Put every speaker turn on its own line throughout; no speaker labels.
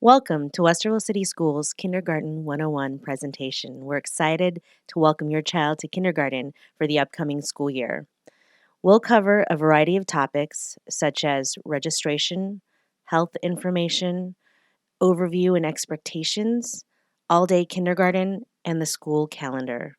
Welcome to Westerville City Schools Kindergarten 101 presentation. We're excited to welcome your child to kindergarten for the upcoming school year. We'll cover a variety of topics such as registration, health information, overview and expectations, all-day kindergarten, and the school calendar.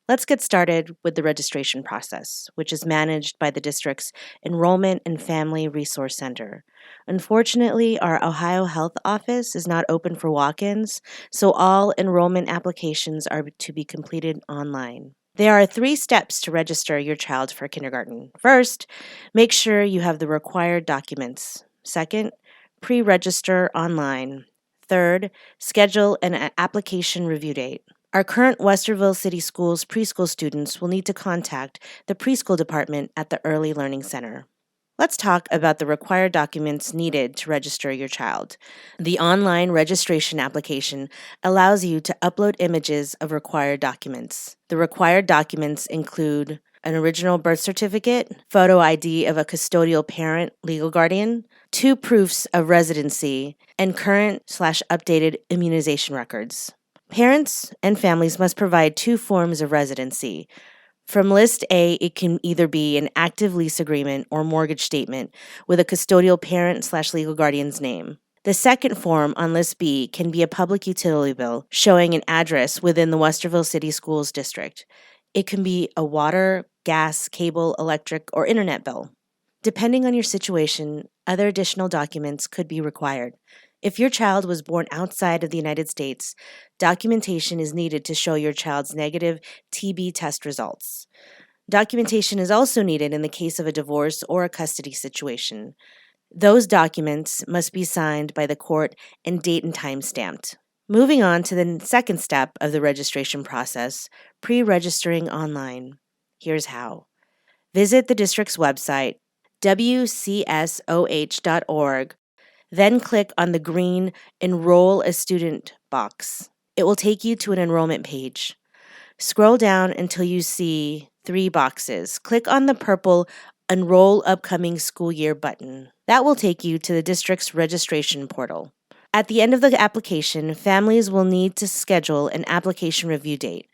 Let's get started with the registration process, which is managed by the district's Enrollment and Family Resource Center. Unfortunately, our Ohio Health Office is not open for walk-ins, so all enrollment applications are to be completed online. There are 3 steps to register your child for kindergarten. First, make sure you have the required documents. Second, pre-register online. Third, schedule an application review date. Our current Westerville City Schools preschool students will need to contact the preschool department at the Early Learning Center. Let's talk about the required documents needed to register your child. The online registration application allows you to upload images of required documents. The required documents include an original birth certificate, photo ID of a custodial parent, legal guardian, 2 proofs of residency, and current/updated immunization records. Parents and families must provide 2 forms of residency. From List A, it can either be an active lease agreement or mortgage statement with a custodial parent/legal guardian's name. The second form on List B can be a public utility bill showing an address within the Westerville City Schools district. It can be a water, gas, cable, electric, or internet bill. Depending on your situation, other additional documents could be required. If your child was born outside of the United States, documentation is needed to show your child's negative TB test results. Documentation is also needed in the case of a divorce or a custody situation. Those documents must be signed by the court and date and time stamped. Moving on to the second step of the registration process, pre-registering online. Here's how. Visit the district's website, wcsoh.org. Then click on the green Enroll a Student box. It will take you to an enrollment page. Scroll down until you see 3 boxes. Click on the purple Enroll Upcoming School Year button. That will take you to the district's registration portal. At the end of the application, families will need to schedule an application review date.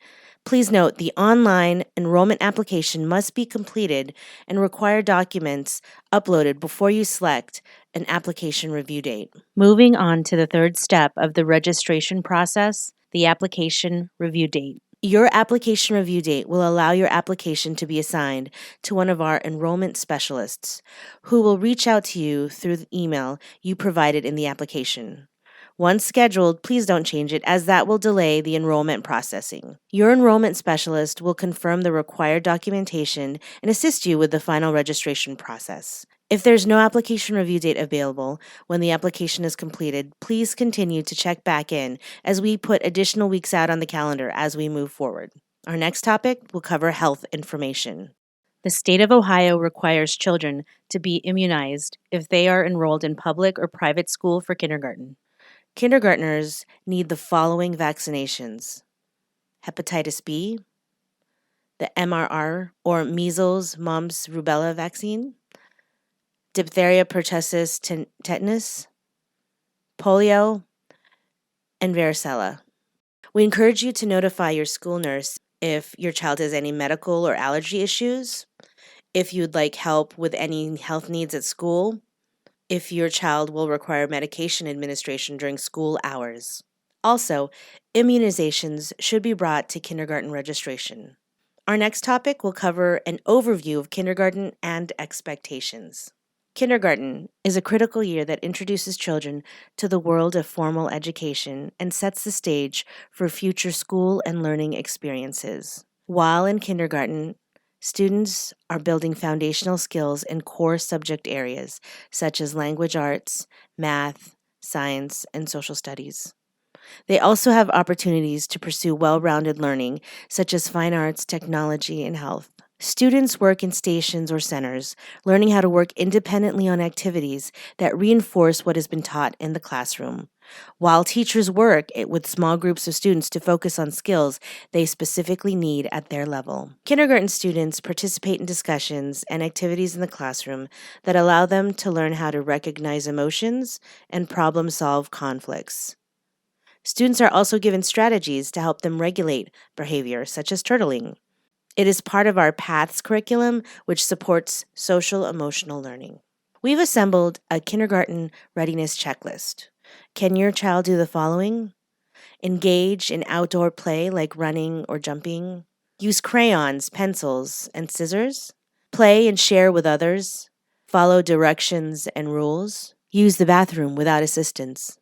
Please note the online enrollment application must be completed and require documents uploaded before you select an application review date. Moving on to the third step of the registration process, the application review date. Your application review date will allow your application to be assigned to one of our enrollment specialists, who will reach out to you through the email you provided in the application. Once scheduled, please don't change it, as that will delay the enrollment processing. Your enrollment specialist will confirm the required documentation and assist you with the final registration process. If there's no application review date available when the application is completed, please continue to check back in as we put additional weeks out on the calendar as we move forward. Our next topic will cover health information. The state of Ohio requires children to be immunized if they are enrolled in public or private school for kindergarten. Kindergartners need the following vaccinations: hepatitis B, the MRR or measles, mumps, rubella vaccine, diphtheria, pertussis, tetanus, polio, and varicella. We encourage you to notify your school nurse if your child has any medical or allergy issues, if you'd like help with any health needs at school, if your child will require medication administration during school hours. Also, immunizations should be brought to kindergarten registration. Our next topic will cover an overview of kindergarten and expectations. Kindergarten is a critical year that introduces children to the world of formal education and sets the stage for future school and learning experiences. While in kindergarten, students are building foundational skills in core subject areas such as language arts, math, science, and social studies. They also have opportunities to pursue well-rounded learning such as fine arts, technology, and health. Students work in stations or centers, learning how to work independently on activities that reinforce what has been taught in the classroom, while teachers work with small groups of students to focus on skills they specifically need at their level. Kindergarten students participate in discussions and activities in the classroom that allow them to learn how to recognize emotions and problem solve conflicts. Students are also given strategies to help them regulate behavior, such as turtling. It is part of our PATHS curriculum, which supports social emotional learning. We've assembled a kindergarten readiness checklist. Can your child do the following? Engage in outdoor play like running or jumping. Use crayons, pencils, and scissors. Play and share with others. Follow directions and rules. Use the bathroom without assistance.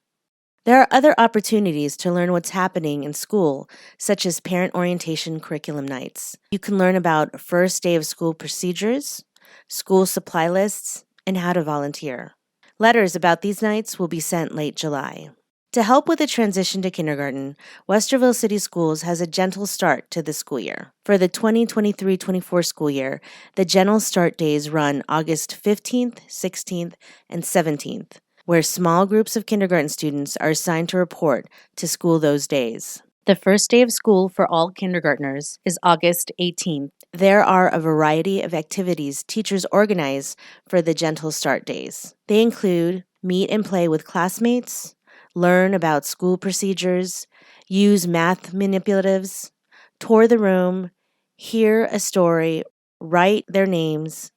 There are other opportunities to learn what's happening in school, such as parent orientation curriculum nights. You can learn about first day of school procedures, school supply lists, and how to volunteer. Letters about these nights will be sent late July. To help with the transition to kindergarten, Westerville City Schools has a gentle start to the school year. For the 2023-24 school year, the gentle start days run August 15th, 16th, and 17th, where small groups of kindergarten students are assigned to report to school those days. The first day of school for all kindergartners is August 18th. There are a variety of activities teachers organize for the gentle start days. They include meet and play with classmates, learn about school procedures, use math manipulatives, tour the room, hear a story, write their names,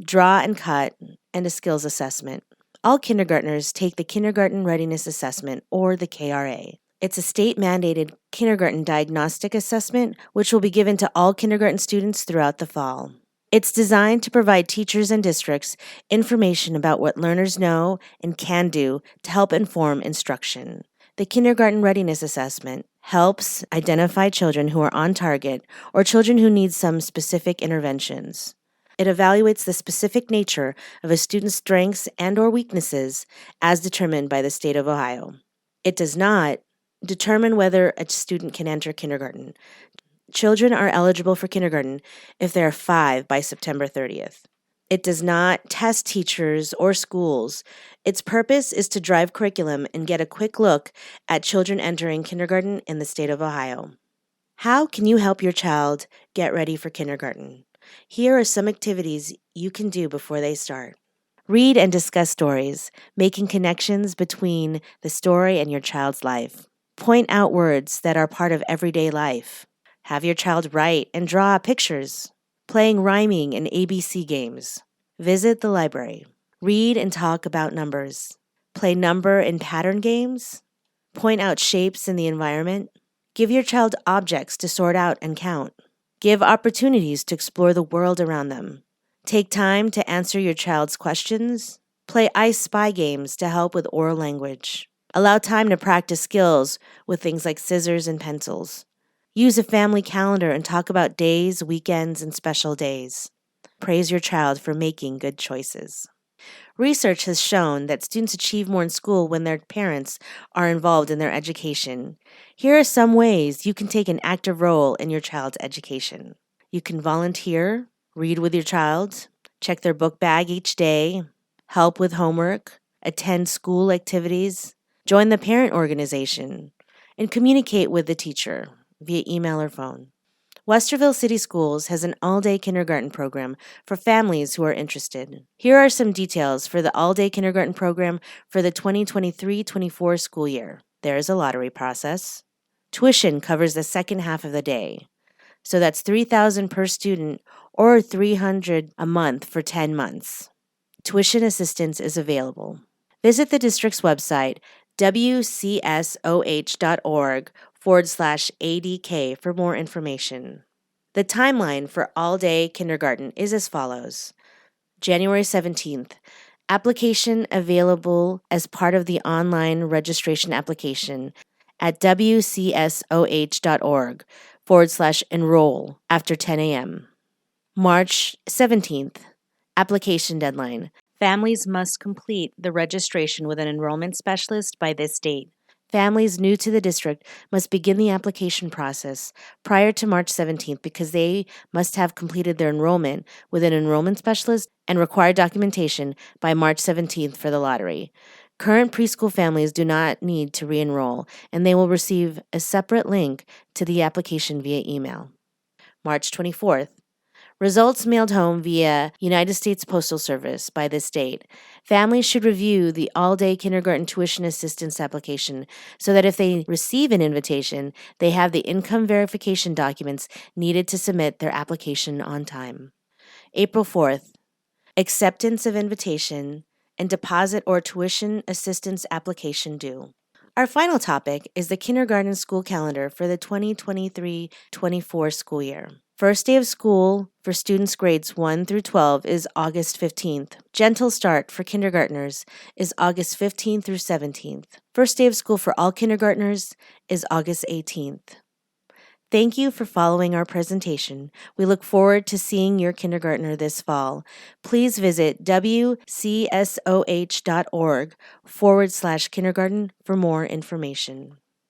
draw and cut, and a skills assessment. All kindergartners take the Kindergarten Readiness Assessment, or the KRA. It's a state-mandated kindergarten diagnostic assessment, which will be given to all kindergarten students throughout the fall. It's designed to provide teachers and districts information about what learners know and can do to help inform instruction. The Kindergarten Readiness Assessment helps identify children who are on target or children who need some specific interventions. It evaluates the specific nature of a student's strengths and/or weaknesses as determined by the state of Ohio. It does not determine whether a student can enter kindergarten. Children are eligible for kindergarten if they are 5 by September 30th. It does not test teachers or schools. Its purpose is to drive curriculum and get a quick look at children entering kindergarten in the state of Ohio. How can you help your child get ready for kindergarten? Here are some activities you can do before they start. Read and discuss stories, making connections between the story and your child's life. Point out words that are part of everyday life. Have your child write and draw pictures. Playing rhyming and ABC games. Visit the library. Read and talk about numbers. Play number and pattern games. Point out shapes in the environment. Give your child objects to sort out and count. Give opportunities to explore the world around them. Take time to answer your child's questions. Play I Spy games to help with oral language. Allow time to practice skills with things like scissors and pencils. Use a family calendar and talk about days, weekends, and special days. Praise your child for making good choices. Research has shown that students achieve more in school when their parents are involved in their education. Here are some ways you can take an active role in your child's education. You can volunteer, read with your child, check their book bag each day, help with homework, attend school activities, join the parent organization, and communicate with the teacher via email or phone. Westerville City Schools has an all-day kindergarten program for families who are interested. Here are some details for the all-day kindergarten program for the 2023-24 school year. There is a lottery process. Tuition covers the second half of the day. So that's $3,000 per student or $300 a month for 10 months. Tuition assistance is available. Visit the district's website, wcsoh.org/ADK for more information. The timeline for all-day kindergarten is as follows. January 17th, application available as part of the online registration application at wcsoh.org/enroll after 10 a.m. March 17th, application deadline. Families must complete the registration with an enrollment specialist by this date. Families new to the district must begin the application process prior to March 17th because they must have completed their enrollment with an enrollment specialist and required documentation by March 17th for the lottery. Current preschool families do not need to re-enroll, and they will receive a separate link to the application via email. March 24th. Results mailed home via United States Postal Service by this date. Families should review the all-day kindergarten tuition assistance application so that if they receive an invitation, they have the income verification documents needed to submit their application on time. April 4th. Acceptance of invitation and deposit or tuition assistance application due. Our final topic is the kindergarten school calendar for the 2023-24 school year. First day of school for students grades 1 through 12 is August 15th. Gentle start for kindergartners is August 15th through 17th. First day of school for all kindergartners is August 18th. Thank you for following our presentation. We look forward to seeing your kindergartner this fall. Please visit wcsoh.org/kindergarten for more information.